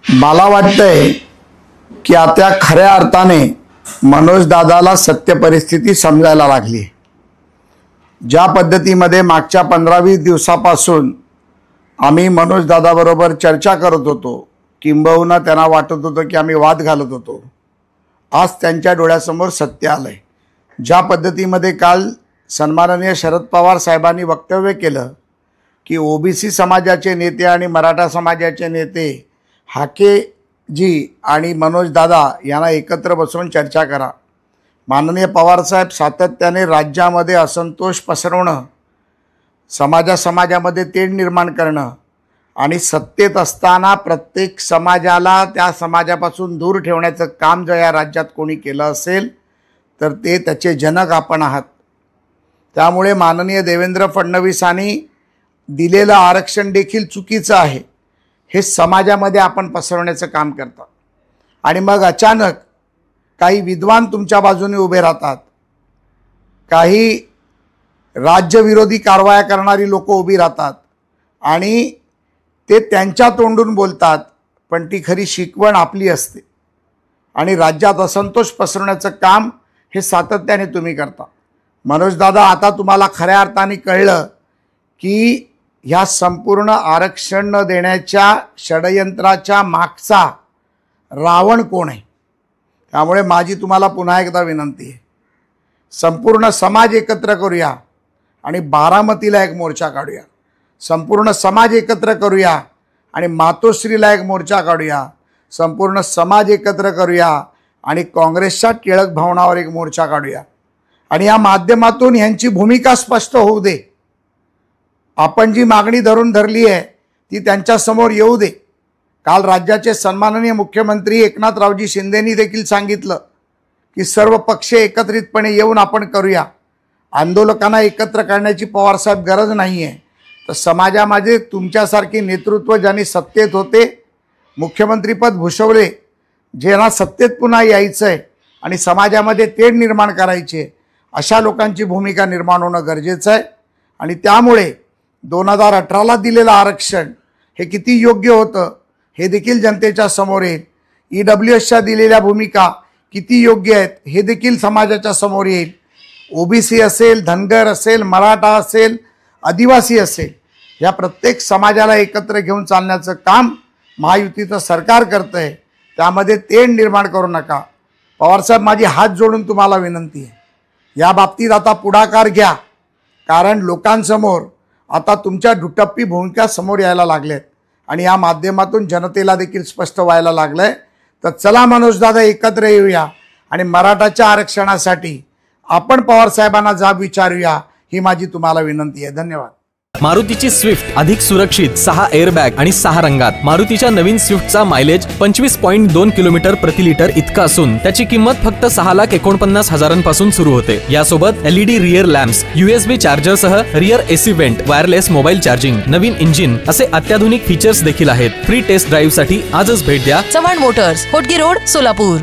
मला वाटतंय की आता खऱ्या अर्थाने मनोज दादाला सत्य परिस्थिती समजायला लागली। ज्या पद्धतीमध्ये मागच्या 15-20 दिवसापासून आम्ही मनोज दादा बरोबर चर्चा करत होतो, किंबहुना त्यांना वाटत होतं की आम्ही वाद घालत होतो, आज त्यांच्या डोळ्यासमोर सत्य आलंय। ज्या पद्धतीमध्ये काल सन्माननीय शरद पवार साहेबांनी वक्तव्य केलं की ओबीसी समाजाचे नेते आणि मराठा समाजाचे नेते हाके जी आणि मनोज दादा यांना एकत्र बसवून चर्चा करा। माननीय पवार साहेब सातत्याने राज्यामध्ये असंतोष पसरवणं, समाजामध्ये तेढ निर्माण करणं आणि सत्तेत असताना प्रत्येक समाजाला त्या समाजापासून दूर ठेवण्याचं काम जर या राज्यात कोणी केलं असेल तर ते त्याचे जनक आपण आहात। त्यामुळे माननीय देवेंद्र फडणवीसांनी दिलेलं आरक्षण देखील चुकीचं आहे हे समाजामध्ये आपण पसरवण्याचं काम करता आणि मग अचानक काही विद्वान तुमच्या बाजूने उभे राहतात, काही राज्यविरोधी कारवाया करणारी लोक उभी राहतात आणि ते त्यांच्या तोंडून बोलतात, पण ती खरी शिकवण आपली असते आणि राज्यात असंतोष पसरवण्याचं काम हे सातत्याने तुम्ही करता। मनोज दादा, आता तुम्हाला खऱ्या अर्थाने कळलं की ह्या संपूर्ण आरक्षण न देण्याच्या षडयंत्राच्या मागचा रावण कोण आहे। त्यामुळे माझी तुम्हाला पुन्हा एकदा विनंती आहे, संपूर्ण समाज एकत्र करूया आणि बारामतीला एक मोर्चा काढूया। संपूर्ण समाज एकत्र करूया आणि मातोश्रीला एक मोर्चा काढूया। संपूर्ण समाज एकत्र करूया आणि काँग्रेसच्या टिळक भवनावर एक मोर्चा काढूया आणि या माध्यमातून यांची भूमिका स्पष्ट होऊ दे। आपण जी मागणी धरली आहे ती त्यांच्या समोर येऊ दे। काल राज्याचे सन्माननीय मुख्यमंत्री एकनाथरावजी शिंदेंनी देखील सांगितलं की सर्व पक्ष एकत्रितपणे येऊन आपण करूया। आंदोलकांना एकत्र करण्याची पवारसाहेब गरज नाही आहे, तर समाजामध्ये तुमच्यासारखी नेतृत्व ज्यांनी सत्तेत होते, मुख्यमंत्रीपद भूषवले, ज्यांना सत्तेत पुन्हा यायचं आहे आणि समाजामध्ये तेढ निर्माण करायचे, अशा लोकांची भूमिका निर्माण होणं गरजेचं आहे। आणि त्यामुळे 2018ला दिलेलं आरक्षण हे किती योग्य होतं हे देखील जनतेच्या समोर येईल। ईडब्ल्यूएसच्या दिलेल्या भूमिका किती योग्य आहेत हे देखील समाजाच्या समोर येईल। ओबीसी असेल, धनगर असेल, मराठा असेल, आदिवासी असेल, या प्रत्येक समाजाला एकत्र घेऊन चालण्याचं काम महायुतीचं सरकार करतंय। त्यामध्ये तेढ निर्माण करू नका। पवारसाहेब, माझी हात जोडून तुम्हाला विनंती आहे, या बाबतीत आता पुढाकार घ्या, कारण लोकांसमोर आता तुमच्या दुटप्पी भूमिका समोर यायला लागल्यात आणि या माध्यमातून जनतेला देखील स्पष्ट व्हायला लागलंय। तर चला मनोज दादा, एकत्र येऊया आणि मराठाच्या आरक्षणासाठी आपण पवार साहेबांना जाब विचारूया, ही माझी तुम्हाला विनंती आहे। धन्यवाद। मारुतीची स्विफ्ट अधिक सुरक्षित, 6 एअरबॅग आणि 6 रंगात। मारुतीच्या नवीन स्विफ्टचा मायलेज 25.2 किलोमीटर प्रति लिटर इतका असून त्याची किंमत फक्त 6,49,000 पासून सुरू होते। यासोबत LED rear lamps, USB charger सह rear AC vent, wireless mobile charging, नवीन इंजिन असे अत्याधुनिक फीचर्स देखील आहेत। फ्री टेस्ट ड्राईव्ह साठी आजच भेट द्या चव्हाण मोटर्स, होटगी रोड, सोलापूर।